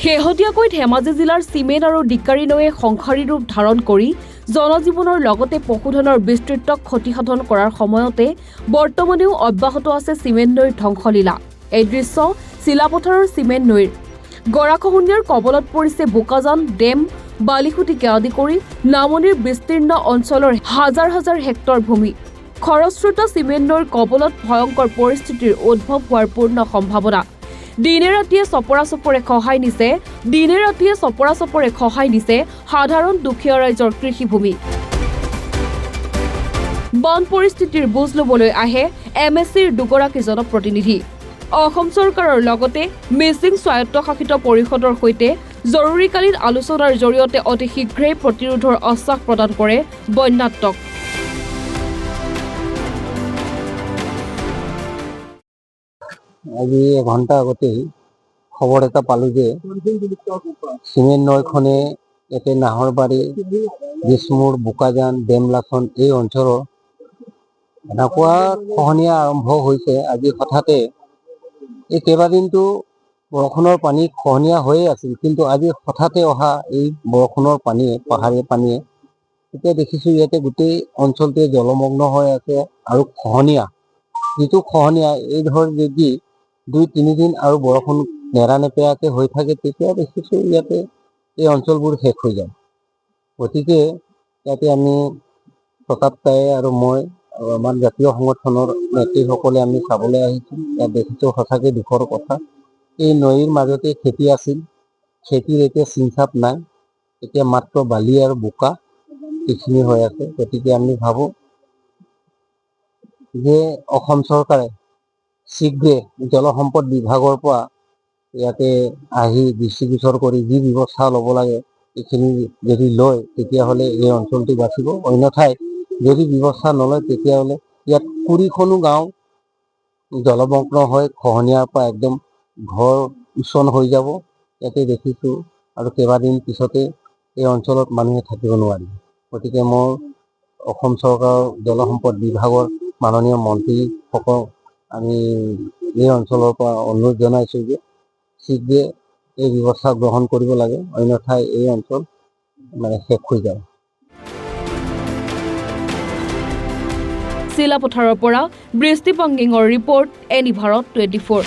শেহতীয়াকৈ ধেমাজি জিলাৰ চিমেণ্ট আৰু ডিকাৰী নৈয়ে সংসাৰী ৰূপ ধাৰণ কৰি জনজীৱনৰ লগতে পশুধনৰ বিস্তৃত ক্ষতিসাধন কৰাৰ সময়তে বৰ্তমানেও অব্যাহত আছে চিমেণ্ট নৈৰ ধ্বংসলীলা। এই দৃশ্য চিলাপথাৰৰ চিমেণ্ট নৈৰ। গৰাখহনীয়াৰ কবলত পৰিছে বোকাজান ডেম, বালিখুটিকে আদি কৰি নামনিৰ বিস্তীৰ্ণ অঞ্চলৰ হাজাৰ হাজাৰ হেক্টৰ ভূমি। খৰস্ৰোতা চিমেণ্ট নৈৰ কবলত ভয়ংকৰ পৰিস্থিতিৰ উদ্ভৱ হোৱাৰ পূৰ্ণ সম্ভাৱনা। দিনে ৰাতিয়ে চপৰা খহাই নিছে সাধাৰণ দুখীয়া ৰাইজৰ কৃষিভূমি। বন পৰিস্থিতিৰ বুজ ল'বলৈ আহে MSCৰ দুগৰাকী জনপ্ৰতিনিধি। অসম চৰকাৰৰ লগতে মিচিং স্বায়ত্তশাসিত পৰিষদৰ সৈতে জৰুৰীকালীন আলোচনাৰ জৰিয়তে অতি শীঘ্ৰেই প্ৰতিৰোধৰ আশ্বাস প্ৰদান কৰে বন্যাত্মক। আজি এঘণ্টা আগতেই খবৰ এটা পালোঁ যে চিমেণ্ট নৈখনে ইয়াতে নাহৰবাৰী, বিষ্ণুৰ, বোকাজান, ডেমলাচন এই অঞ্চলৰ এনেকুৱা খহনীয়া আৰম্ভ হৈছে। আজি হঠাতে এই কেইবাদিনটো বৰষুণৰ পানী খহনীয়া হৈয়ে আছিল, কিন্তু আজি হঠাতে অহা এই বৰষুণৰ পানীয়ে, পাহাৰীয়া পানীয়ে এতিয়া দেখিছোঁ ইয়াতে গোটেই অঞ্চলটোৱে জলমগ্ন হৈ আছে। আৰু খহনীয়া, যিটো খহনীয়া এই ধৰ যদি 2-3 দিন আৰু বৰষুণ নেৰানেপেৰাকৈ হৈ থাকে, তেতিয়া দেখিছোঁ ইয়াতে এই অঞ্চলবোৰ শেষ হৈ যায়। গতিকে ইয়াতে আমি প্ৰতাপ কায়ে আৰু মই আৰু আমাৰ জাতীয় সংগঠনৰ নেতৃসকলে আমি চাবলৈ আহিছোঁ। ইয়াত দেখিছোঁ সঁচাকৈ দুখৰ কথা। এই নৈৰ মাজতে খেতি আছিল, খেতিৰ এতিয়া চিনচাপ নাই, এতিয়া মাত্ৰ বালি আৰু বোকা এইখিনি হৈ আছে। গতিকে আমি ভাবোঁ যে অসম চৰকাৰে শীঘ্ৰে জলসম্পদ বিভাগৰ পৰা ইয়াতে আহি দৃষ্টিগোচৰ কৰি যি ব্যৱস্থা ল'ব লাগে এইখিনি যদি লয়, তেতিয়াহ'লে এই অঞ্চলটো বাচিব। অন্যথাই যদি ব্যৱস্থা নলয়, তেতিয়াহ'লে ইয়াত 20খনো গাঁও জলমগ্ন হৈ খহনীয়াৰ পৰা একদম ঘৰ উচন হৈ যাব। ইয়াতে দেখিছোঁ আৰু কেইবাদিন পিছতে এই অঞ্চলত মানুহে থাকিব নোৱাৰিব। গতিকে মই অসম চৰকাৰৰ জলসম্পদ বিভাগৰ মাননীয় মন্ত্ৰীসকল আমি এই অঞ্চলৰ পৰা অনুৰোধ জনাইছোঁ যে শীঘ্ৰে এই ব্যৱস্থা গ্ৰহণ কৰিব লাগে, অন্যথাই এই অঞ্চল শেষ হৈ যায়। চিলাপথাৰৰ পৰা বৃষ্টি পাংগিঙৰ ৰিপৰ্ট, এনি ভাৰত 24।